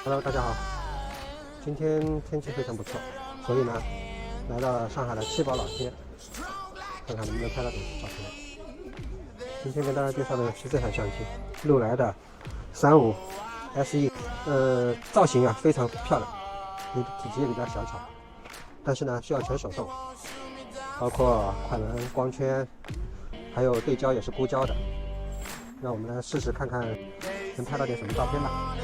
Hello， 大家好。今天天气非常不错，所以呢，来到了上海的七宝老街，看看能不能拍到点照片。今天跟大家介绍的是这台相机，禄来的35 SE，造型啊非常漂亮，体积也比较小巧，但是呢需要全手动，包括快门、光圈，还有对焦也是估焦的。让我们来试试看看能拍到点什么照片吧。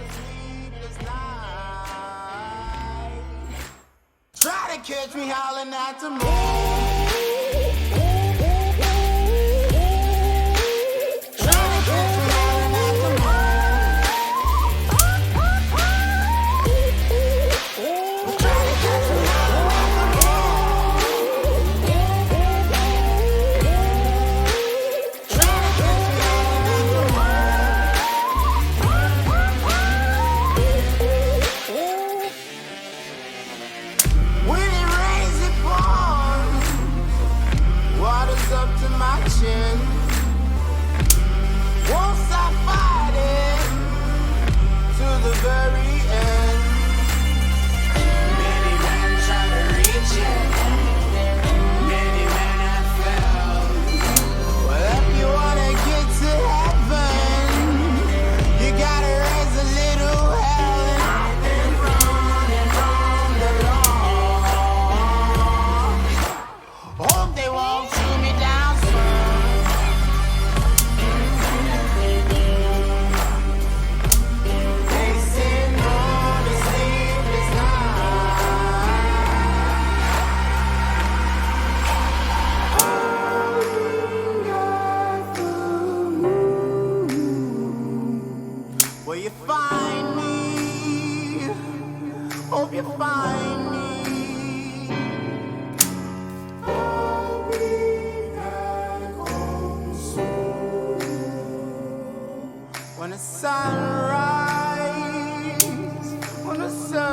Try to catch me howling at the moon. Up to my chin, won't stop fighting to the very end. Many men try to reach it, many men have failed. Well, if you wanna get to heaven, you gotta raise a little hell. And I've been running from the law. Hope they won't shoot me down. Will you find me? Hope you find me. I'll be back home soon. When the sunrise, when the sun.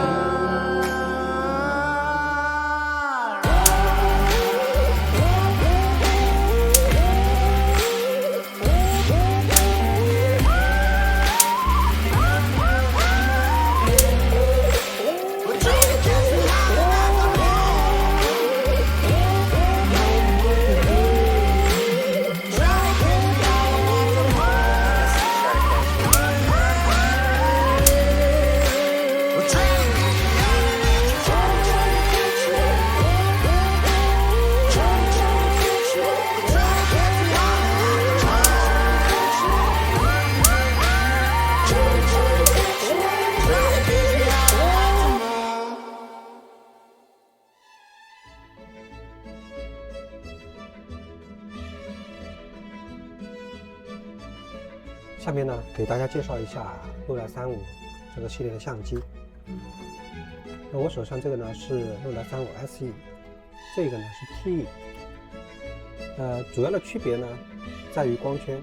下面呢，给大家介绍一下禄来35这个系列的相机。那我手上这个呢是禄来35 SE， 这个呢是 T。主要的区别呢在于光圈。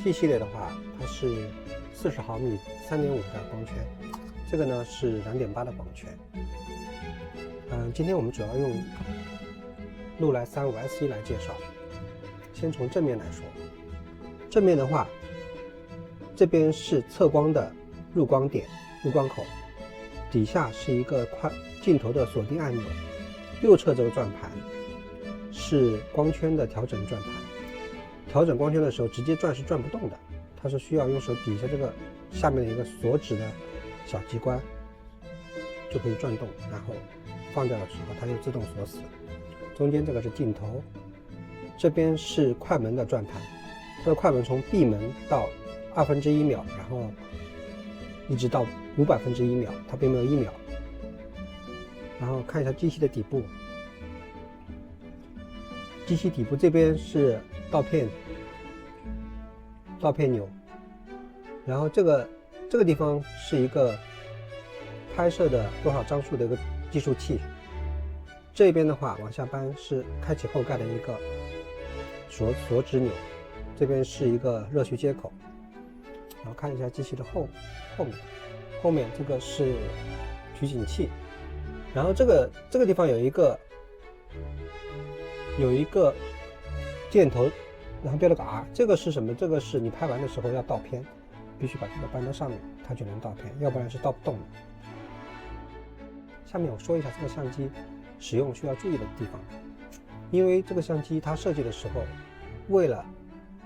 T 系列的话，它是40毫米3.5的光圈，这个呢是2.8的光圈。今天我们主要用禄来35 SE 来介绍。先从正面来说，正面的话，这边是测光的入光点、入光口，底下是一个镜头的锁定按钮，右侧这个转盘是光圈的调整转盘。调整光圈的时候，直接转是转不动的，它是需要用手底下这个下面的一个锁止的小机关就可以转动，然后放掉的时候它就自动锁死。中间这个是镜头，这边是快门的转盘，它的快门从闭门到1/2秒，然后一直到500分之1秒，它并没有1秒。然后看一下机器的底部，机器底部这边是倒片钮，然后这个地方是一个拍摄的多少张数的一个计数器，这边的话往下扳是开启后盖的一个锁止钮，这边是一个热序接口。然后看一下机器的后面这个是取景器，然后这个地方有一个箭头，然后标了个 R， 这个是什么？这个是你拍完的时候要倒片，必须把这个搬到上面，它就能倒片，要不然是倒不动的。下面我说一下这个相机使用需要注意的地方。因为这个相机它设计的时候，为了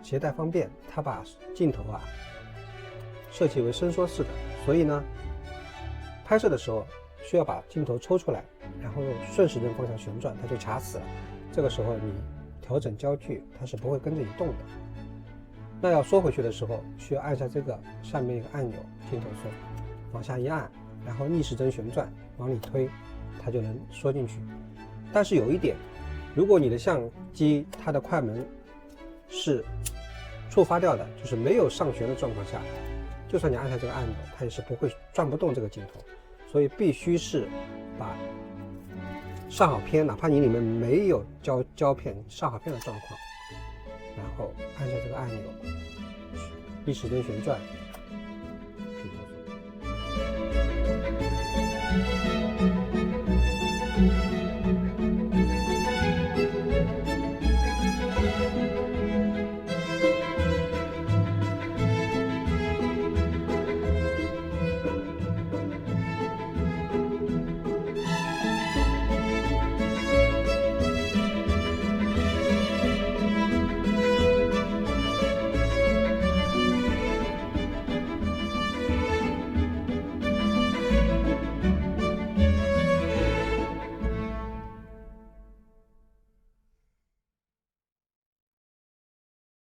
携带方便，它把镜头设计为伸缩式的，所以呢，拍摄的时候需要把镜头抽出来，然后用顺时针方向旋转，它就卡死了。这个时候你调整焦距，它是不会跟着你动的。那要缩回去的时候，需要按下这个上面一个按钮，镜头缩，往下一按，然后逆时针旋转，往里推，它就能缩进去。但是有一点，如果你的相机它的快门是触发掉的，就是没有上旋的状况下，就算你按下这个按钮，它也是不会转不动这个镜头。所以必须是把上好片，哪怕你里面没有胶片，上好片的状况，然后按下这个按钮，逆时针旋转，